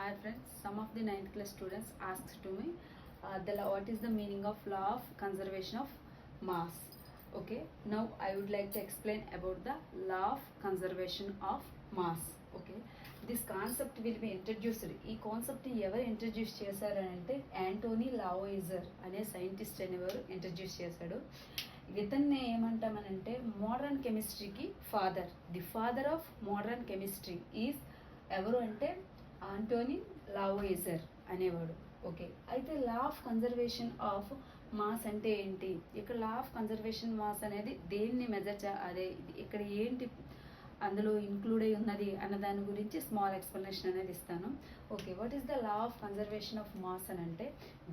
Hi friends, some of the 9th class students asked to me what is the meaning of law of conservation of mass. Okay, now I would like to explain about the law of conservation of mass. Okay, this concept will be introduced. ఈ concept ఎవరు introduce చేశారంటే Antoine Lavoisier అనే scientist అనేవారు introduce చేశాడు. ఇతన్ని ఏమంటామనంటే modern కెమిస్ట్రీకి the father of modern chemistry is ఎవరు అంటే ఆంటోనీ లావోయిజర్ అనేవాడు. ఓకే, అయితే law of conservation of mass అంటే ఏంటి, ఇక్కడ లా ఆఫ్ కన్జర్వేషన్ మాస్ అనేది దేన్ని అదే ఇక్కడ ఏంటి అందులో ఇంక్లూడ్ అయి ఉన్నది అన్న దాని గురించి స్మాల్ ఎక్స్ప్లెనేషన్ అనేది ఇస్తాను. Okay, what is the law of conservation of mass అని అంటే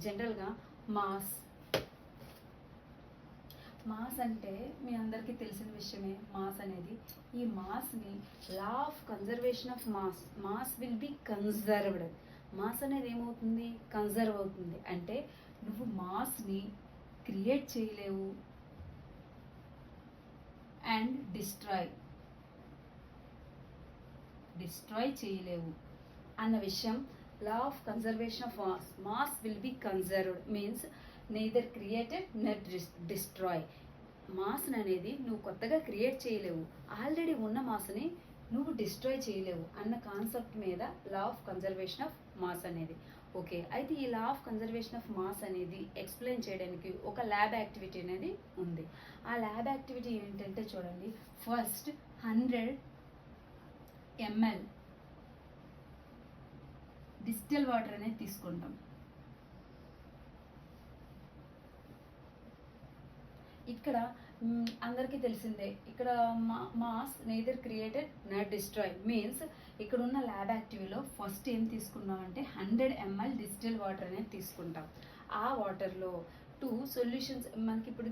జనరల్గా మాస్ అంటే మీ అందరికీ తెలిసిన విషయమే. మాస్ అనేది ఈ మాస్ని law of conservation of mass will be conserved. Mass అనేది ఏమవుతుంది, కన్జర్వ్ అవుతుంది. అంటే నువ్వు మాస్ని క్రియేట్ చేయలేవు అండ్ డిస్ట్రాయ్ చేయలేవు అన్న విషయం law of conservation of mass will be conserved means neither created net destroy. మాస్ని అనేది నువ్వు కొత్తగా క్రియేట్ చేయలేవు, ఆల్రెడీ ఉన్న మాస్ని నువ్వు డిస్ట్రాయ్ చేయలేవు అన్న కాన్సెప్ట్ మీద లా ఆఫ్ కన్జర్వేషన్ ఆఫ్ మాస్ అనేది. ఓకే, అయితే ఈ లా ఆఫ్ కన్జర్వేషన్ ఆఫ్ మాస్ అనేది ఎక్స్ప్లెయిన్ చేయడానికి ఒక ల్యాబ్ యాక్టివిటీ అనేది ఉంది. ఆ ల్యాబ్ యాక్టివిటీ ఏంటంటే చూడండి, ఫస్ట్ 100 ml డిస్టిల్ వాటర్ అనేది తీసుకుంటాం. ఇక్కడ అందరికీ తెలిసిందే, ఇక్కడ mass neither created not destroy means ఇక్కడ ఉన్న ల్యాబ్ యాక్టివిటీలో ఫస్ట్ ఏం తీసుకున్నాం అంటే 100 ml డిస్టిల్ వాటర్ అనేది తీసుకుంటాం. ఆ వాటర్లో 2 సొల్యూషన్స్ మనకి ఇప్పుడు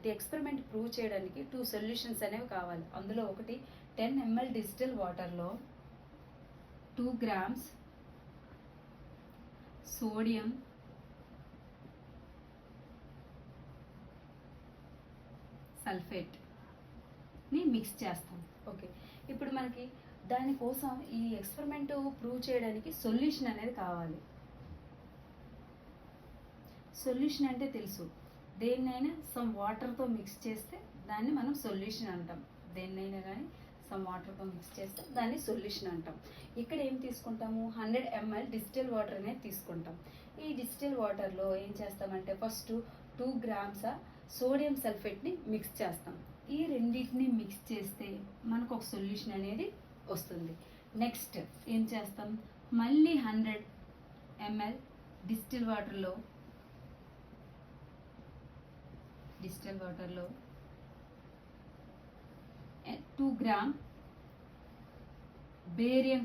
ది ఎక్స్పెరిమెంట్ ప్రూవ్ చేయడానికి 2 సొల్యూషన్స్ అనేవి కావాలి. అందులో ఒకటి 10 ml డిస్టిల్ వాటర్లో 2 grams సోడియం సల్ఫేట్ని మిక్స్ చేస్తాం. ఓకే, ఇప్పుడు మనకి దానికోసం ఈ ఎక్స్పెరిమెంట్ ప్రూవ్ చేయడానికి సొల్యూషన్ అనేది కావాలి. సొల్యూషన్ అంటే తెలుసు, దేన్నైనా సమ్ వాటర్తో మిక్స్ చేస్తే దాన్ని మనం సొల్యూషన్ అంటాం. దేన్నైనా కానీ సమ్ వాటర్తో మిక్స్ చేస్తే దాన్ని సొల్యూషన్ అంటాం. ఇక్కడ ఏం తీసుకుంటాము, 100 ml డిస్టిల్ వాటర్ అనేది తీసుకుంటాం. ఈ డిస్టిల్ వాటర్లో ఏం చేస్తామంటే ఫస్ట్ 2 grams సోడియం సల్ఫేట్ని మిక్స్ చేస్తాం. ఈ రెండింటిని మిక్స్ చేస్తే మనకు ఒక సొల్యూషన్ అనేది వస్తుంది. నెక్స్ట్ ఏం చేస్తాం, మళ్ళీ 100 ml డిస్టిల్ వాటర్లో 2 grams బేరియం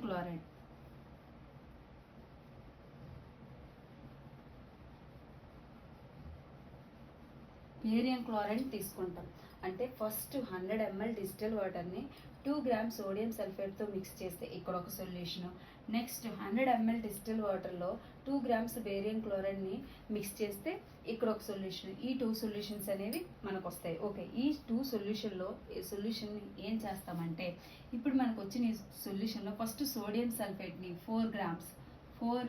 క్లోరైడ్ తీసుకుంటాం. అంటే ఫస్ట్ 100 ml డిస్టిల్ వాటర్ని 2 grams సోడియం సల్ఫేట్తో మిక్స్ చేస్తే ఇక్కడ ఒక సొల్యూషను. నెక్స్ట్ 100 ml డిస్టిల్ వాటర్లో 2 grams బేరియం క్లోరైడ్ని మిక్స్ చేస్తే ఇక్కడ ఒక సొల్యూషన్. ఈ 2 సొల్యూషన్స్ అనేవి మనకు వస్తాయి. ఓకే, ఈ 2 సొల్యూషన్ని ఏం చేస్తామంటే ఇప్పుడు మనకు వచ్చిన ఈ సొల్యూషన్లో ఫస్ట్ సోడియం సల్ఫేట్ని 4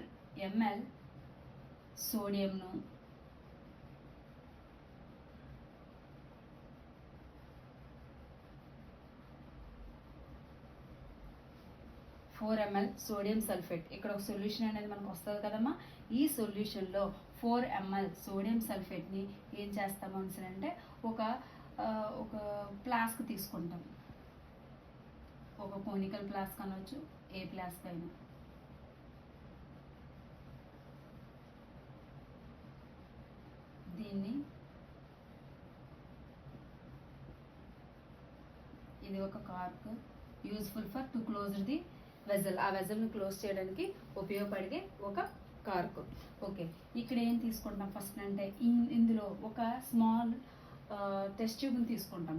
ml సోడియంను 4 ml సోడియం సల్ఫేట్ ఇక్కడ ఒక సొల్యూషన్ అనేది మనకు వస్తుంది కదమ్మా. ఈ సొల్యూషన్లో 4 ml సోడియం సల్ఫేట్ని ఏం చేస్తాము అంటే ఒక ఫ్లాస్క్ తీసుకుంటాం. ఒక కోనికల్ ఫ్లాస్క్ అనవచ్చు, ఏ ఫ్లాస్క్ అయినా. దీన్ని ఇది ఒక cork useful for to close the vessel. ఆ వెజల్ని క్లోజ్ చేయడానికి ఉపయోగపడే ఒక కార్క్. ఓకే, ఇక్కడ ఏం తీసుకుంటాం ఫస్ట్ అంటే ఇందులో ఒక స్మాల్ టెస్ట్ ట్యూబ్ని తీసుకుంటాం.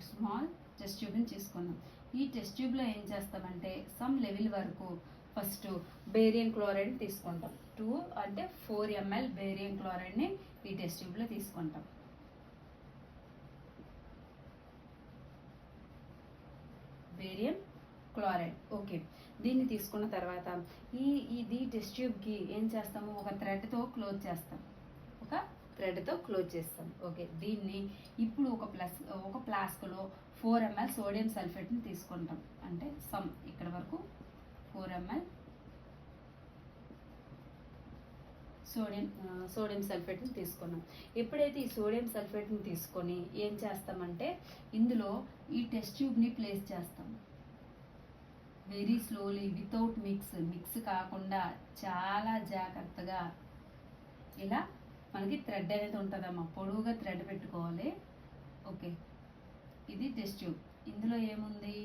స్మాల్ టెస్ట్ ట్యూబ్ని తీసుకున్నాం. ఈ టెస్ట్ ట్యూబ్లో ఏం చేస్తామంటే సమ్ లెవెల్ వరకు ఫస్ట్ బేరియం క్లోరైడ్ తీసుకుంటాం. 4 ml బేరియం క్లోరైడ్ని ఈ టెస్ట్ ట్యూబ్లో తీసుకుంటాం. Barium chloride. ఓకే, దీన్ని తీసుకున్న తర్వాత ఇది టెస్ట్ ట్యూబ్కి ఏం చేస్తాము, ఒక థ్రెడ్తో క్లోజ్ చేస్తాం, ఒక థ్రెడ్తో క్లోజ్ చేస్తాం. ఓకే, దీన్ని ఇప్పుడు ఒక ఫ్లాస్క్లో 4 ml సోడియం సల్ఫేట్ని తీసుకుంటాం. అంటే ఇక్కడ వరకు 4 ml సోడియం సల్ఫేట్ని తీసుకున్నాం. ఎప్పుడైతే ఈ సోడియం సల్ఫేట్ని తీసుకొని ఏం చేస్తామంటే ఇందులో ఈ టెస్ట్ ట్యూబ్ని ప్లేస్ చేస్తాం. వెరీ స్లోలీ, వితౌట్ మిక్స్ కాకుండా చాలా జాగ్రత్తగా ఇలా మనకి థ్రెడ్ అనేది ఉంటుందమ్మా, పొడవుగా థ్రెడ్ పెట్టుకోవాలి. ఓకే, ఇది టెస్ట్ ట్యూబ్. ఇందులో ఏముంది,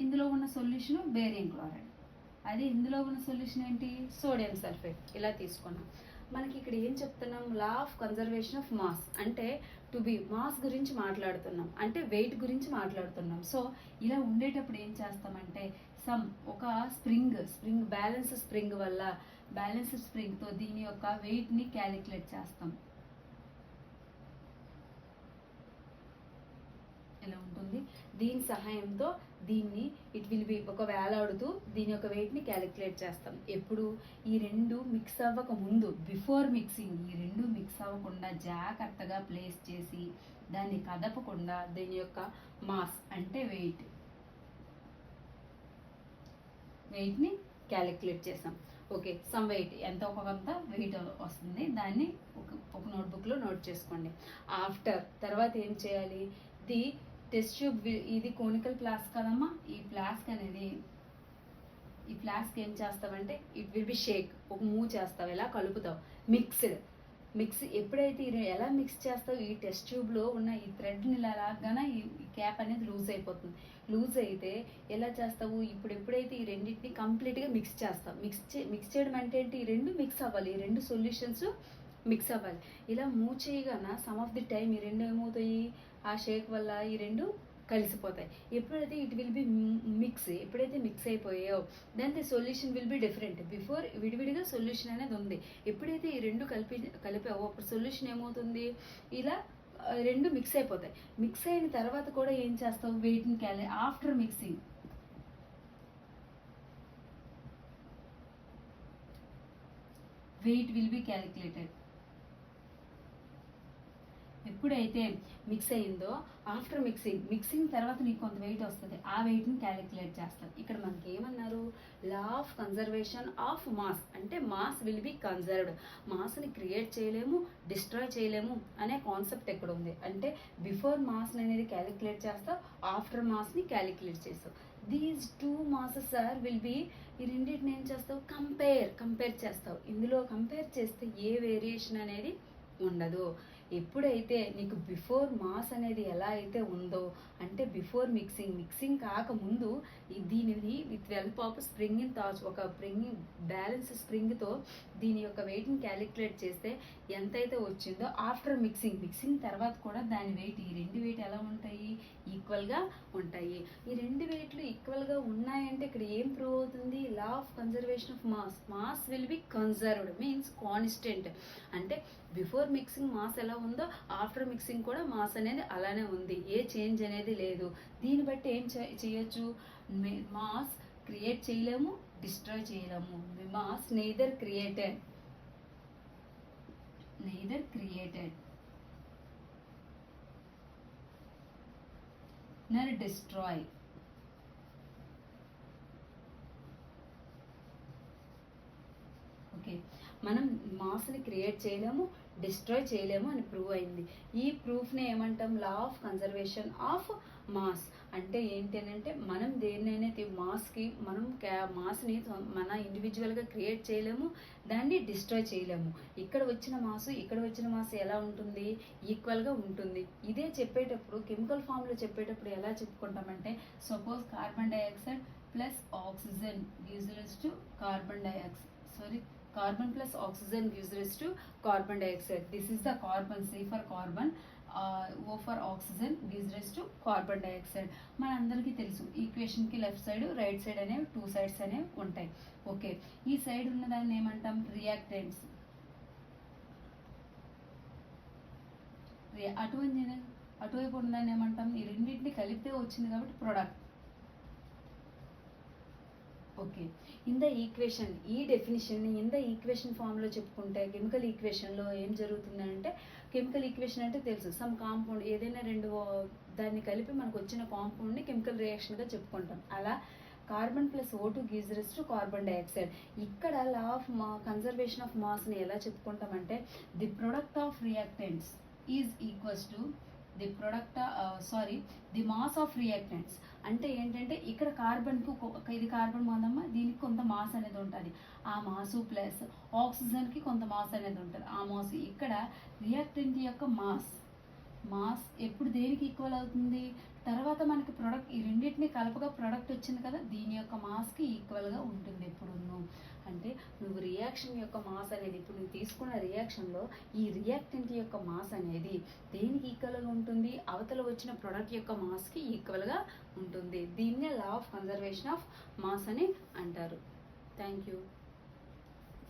ఇందులో ఉన్న సొల్యూషన్ బేరియం క్లోరైడ్, అది ఇందులో ఉన్న సొల్యూషన్ ఏంటి, సోడియం సల్ఫేట్. ఇలా తీసుకున్నాం. మనకి ఇక్కడ ఏం చెప్తున్నాం, లా ఆఫ్ కన్జర్వేషన్ ఆఫ్ మాస్, అంటే టు బి మాస్ గురించి మాట్లాడుతున్నాం, అంటే వెయిట్ గురించి మాట్లాడుతున్నాం. సో ఇలా ఉండేటప్పుడు ఏం చేస్తామంటే ఒక స్ప్రింగ్ బ్యాలెన్స్ స్ప్రింగ్తో దీని యొక్క వెయిట్ని క్యాలిక్యులేట్ చేస్తాం. ఇలా ఉంటుంది. దీని సహాయంతో దీన్ని ఇట్ విల్ బి ఒక వేలాడుతూ దీని యొక్క వెయిట్ని క్యాలిక్యులేట్ చేస్తాం. ఎప్పుడు, ఈ రెండు మిక్స్ అవ్వక ముందు, బిఫోర్ మిక్సింగ్, ఈ రెండు మిక్స్ అవ్వకుండా జాగ్రత్తగా ప్లేస్ చేసి దాన్ని కదపకుండా దీని యొక్క మాస్ అంటే వెయిట్ని క్యాలిక్యులేట్ చేసాం. ఓకే, వెయిట్ ఎంత కొంత వెయిట్ వస్తుంది, దాన్ని ఒక నోట్బుక్లో నోట్ చేసుకోండి. తర్వాత ఏం చేయాలి, టెస్ట్ ట్యూబ్ ఇది కోనికల్ ఫ్లాస్క్ కదమ్మా. ఈ ఫ్లాస్క్ ఏం చేస్తావంటే ఇట్ విల్ బి షేక్, ఒక మూవ్ చేస్తావు, ఎలా కలుపుతావు, మిక్స్ ఎప్పుడైతే ఎలా మిక్స్ చేస్తావు, ఈ టెస్ట్ ట్యూబ్లో ఉన్న ఈ థ్రెడ్ని లాగానే ఈ క్యాప్ అనేది లూజ్ అయిపోతుంది. లూజ్ అయితే ఎలా చేస్తావు, ఎప్పుడైతే ఈ రెండింటిని కంప్లీట్గా మిక్స్ చేస్తావు. మిక్స్ చేయడం అంటే ఏంటి, ఈ రెండు మిక్స్ అవ్వాలి, ఈ రెండు సొల్యూషన్స్ మిక్స్ అవ్వాలి. ఇలా మూవ్ చేయగానే సమ్ ఆఫ్ ది టైం ఈ రెండు ఏమవుతాయి, ఆ షేక్ వల్ల ఈ రెండు కలిసిపోతాయి. ఎప్పుడైతే ఇట్ విల్ బి ఎప్పుడైతే మిక్స్ అయిపోయాయో then the solution will be different. Before విడివిడిగా సొల్యూషన్ అనేది ఉంది, ఎప్పుడైతే ఈ రెండు కలిపావో అప్పుడు సొల్యూషన్ ఏమవుతుంది, ఇలా రెండు మిక్స్ అయిపోతాయి. మిక్స్ అయిన తర్వాత కూడా ఏం చేస్తావు, వెయిట్ని after mixing weight will be calculated. ఎప్పుడైతే మిక్స్ అయిందో ఆఫ్టర్ మిక్సింగ్ తర్వాత నీకు కొంత వెయిట్ వస్తుంది, ఆ వెయిట్ని క్యాలిక్యులేట్ చేస్తాం. ఇక్కడ మనకి ఏమన్నారు, law of conservation of mass, అంటే మాస్ విల్ బి కన్జర్వ్డ్. మాస్ని క్రియేట్ చేయలేము, డిస్ట్రాయ్ చేయలేము అనే కాన్సెప్ట్ ఎక్కడ ఉంది అంటే బిఫోర్ మాస్ని అనేది క్యాలిక్యులేట్ చేస్తావు, ఆఫ్టర్ మాస్ని క్యాలిక్యులేట్ చేస్తావు. These two masses will be, ఈ రెండింటిని ఏం చేస్తావు, కంపేర్ చేస్తావు. ఇందులో కంపేర్ చేస్తే ఏ వేరియేషన్ అనేది ఉండదు. ఎప్పుడైతే నీకు బిఫోర్ మాస్ అనేది ఎలా అయితే ఉందో, అంటే బిఫోర్ మిక్సింగ్ కాకముందు దీనిని with help of spring in torch, ఒక బ్యాలెన్స్ స్ప్రింగ్తో దీని యొక్క వెయిట్ని క్యాలిక్యులేట్ చేస్తే ఎంతైతే వచ్చిందో ఆఫ్టర్ మిక్సింగ్ తర్వాత కూడా దాని వెయిట్, ఈ రెండు వెయిట్ ఎలా ఉంటాయి, ఈక్వల్గా ఉంటాయి. ఈ రెండు వెయిట్లు ఈక్వల్గా ఉన్నాయంటే ఇక్కడ ఏం ప్రూవ్ అవుతుంది, లా of conservation of mass will be conserved, means constant. అంటే బిఫోర్ మిక్సింగ్ మాస్ ఎలా ఉందో ఆఫ్టర్ మిక్సింగ్ కూడా మాస్ అనేది అలానే ఉంది, ఏ చేంజ్ అనేది లేదు. దీన్ని బట్టి ఏం చేయొచ్చు, మాస్ క్రియేట్ చేయలేము, డిస్ట్రాయ్ చేయలేము. Mass neither created nor destroy. Okay, మనం మాస్ని క్రియేట్ చేయలేము, డిస్ట్రాయ్ చేయలేము అని ప్రూవ్ అయింది. ఈ ప్రూఫ్ని ఏమంటాం, లా ఆఫ్ కన్జర్వేషన్ ఆఫ్ మాస్. అంటే ఏంటంటే మనం దేన్నైతే మాస్ని మన ఇండివిజువల్గా క్రియేట్ చేయలేము, దాన్ని డిస్ట్రాయ్ చేయలేము. ఇక్కడ వచ్చిన మాస్ ఎలా ఉంటుంది, ఈక్వల్గా ఉంటుంది. ఇదే చెప్పేటప్పుడు కెమికల్ ఫామ్లో చెప్పేటప్పుడు ఎలా చెప్పుకుంటామంటే, suppose carbon dioxide plus oxygen gives rise to carbon plus oxygen gives rise to carbon dioxide. This is the carbon, C for carbon, O for oxygen gives rise to carbon dioxide. మన అందరికీ తెలుసు, ఈక్వేషన్కి left side right side అనేవి 2 sides అనేవి ఉంటాయి. Okay, ఈ side ఉన్న దాన్ని ఏమంటాం, రియాక్టెంట్స్. అటువైపు ఉన్నదాన్ని ఏమంటాం, ఈ రెండింటిని కలిపితే వచ్చింది కాబట్టి product. Okay, in the equation, ఈ డెఫినిషన్ని ఇన్ ద ఈక్వేషన్ ఫామ్లో చెప్పుకుంటే కెమికల్ ఈక్వేషన్లో ఏం జరుగుతుందంటే, కెమికల్ ఈక్వేషన్ అంటే తెలుసు, సమ్ కాంపౌండ్ ఏదైనా రెండు దాన్ని కలిపి మనకు వచ్చిన కాంపౌండ్ని కెమికల్ రియాక్షన్గా చెప్పుకుంటాం. అలా carbon plus O2 gives rise to carbon dioxide. ఇక్కడ లా ఆఫ్ కన్జర్వేషన్ ఆఫ్ మాస్ని ఎలా చెప్పుకుంటామంటే, the product of reactants is equals to the product the mass of reactants. అంటే ఏంటంటే ఇక్కడ కార్బన్కు ఇది కార్బన్ మాదమ్మ, దీనికి కొంత మాస్ అనేది ఉంటుంది, ఆ మాసు ప్లస్ ఆక్సిజన్కి కొంత మాస్ అనేది ఉంటుంది, ఆ మాస్. ఇక్కడ రియాక్టెంట్ యొక్క మాస్ ఎప్పుడు దేనికి ఈక్వల్ అవుతుంది, తర్వాత మనకి ప్రొడక్ట్, ఈ రెండింటిని కలపగా ప్రొడక్ట్ వచ్చింది కదా, దీని యొక్క మాస్కి ఈక్వల్గా ఉంటుంది ఎప్పుడును. అంటే నువ్వు రియాక్షన్ యొక్క మాస్ అనేది, ఇప్పుడు నువ్వు తీసుకున్న రియాక్షన్లో ఈ రియాక్టెంట్ యొక్క మాస్ అనేది దేనికి ఈక్వల్గా ఉంటుంది, అవతల వచ్చిన ప్రొడక్ట్ యొక్క మాస్కి ఈక్వల్గా ఉంటుంది. దీన్నే లా ఆఫ్ కన్జర్వేషన్ ఆఫ్ మాస్ అని అంటారు. Thank you.